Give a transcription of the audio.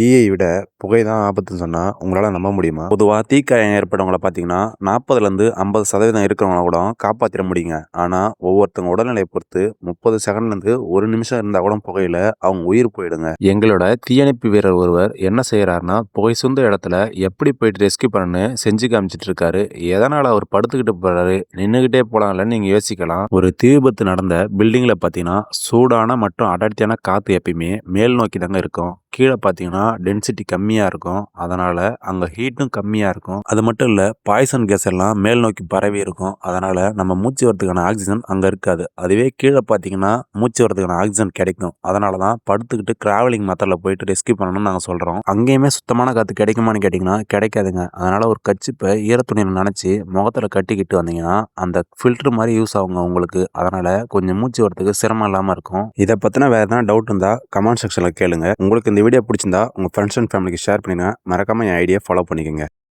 தீயை விட புகை தான் ஆபத்துன்னு சொன்னா உங்களால நம்ப முடியுமா? பொதுவா தீக்காயம் ஏற்பட்டவங்கள பார்த்தீங்கன்னா, 40லேருந்து 50% இருக்கிறவங்கள கூட காப்பாத்திற முடியுங்க. ஆனா, ஒவ்வொருத்தவங்க உடல்நிலைய பொறுத்து 30 செகண்ட்லேருந்து 1 நிமிஷம் இருந்தா கூட புகையில அவங்க உயிர் போயிடுங்க. எங்களோட தீயணைப்பு வீரர் ஒருவர் என்ன செய்றாருன்னா, புகை சூழ்ந்த இடத்துல எப்படி போயிட்டு ரெஸ்க்யூ பண்ணணும்னு செஞ்சு காமிச்சிட்டு இருக்காரு. எதனால அவர் படுத்துக்கிட்டு போறாரு, நின்னுகிட்டே போலாம்லன்னு நீங்க யோசிக்கலாம். ஒரு தீ விபத்து நடந்த பில்டிங்ல பார்த்தீங்கன்னா, சூடான மற்றும் அடர்த்தியான காத்து எப்பயுமே மேல் நோக்கி தாங்க இருக்கும். கீழ பார்த்தீங்கன்னா, டென்சிட்டி கம்மியா இருக்கும். அதனால அங்க ஹீட்டும் கம்மியா இருக்கும். அது மட்டும் இல்ல, பாய்சன் கேஸ் எல்லாம் மேல் நோக்கி பரவி இருக்கும். அதனால நம்ம மூச்சு வரதுக்கான ஆக்ஸிஜன் அங்க இருக்காது. அதுவே கீழ பார்த்தீங்கன்னா, மூச்சு வரதுக்கான ஆக்ஸிஜன் கிடைக்கும். அதனால தான் படுத்துக்கிட்டு டிராவலிங் மெத்தட்ல போயிட்டு ரெஸ்க்யூ பண்ணணும்னு நாங்க சொல்றோம். அங்கேயுமே சுத்தமான காத்து கிடைக்குமான்னு கேட்டீங்கன்னா, கிடைக்காதுங்க. அதனால ஒரு கர்ச்சீப்ப ஈரத்துணியில நனைச்சு முகத்துல கட்டிக்கிட்டு வந்தீங்கன்னா, அந்த ஃபில்டர் மாரி யூஸ் ஆகுங்க உங்களுக்கு. அதனால கொஞ்சம் மூச்சு வரதுக்கு சிரமம் இல்லாம இருக்கும். இத பத்தின வேற எதனா டவுட் இருந்தா கமெண்ட் செக்ஷன்ல கேளுங்க. உங்களுக்கு இந்த வீடியோ பிடிச்சிருந்தா உங்க ஃப்ரெண்ட்ஸ் அண்ட் ஃபேமிலிக்கு ஷேர் பண்ணுங்க. மறக்காம என் ஐடியை ஃபாலோ பண்ணிக்கங்க.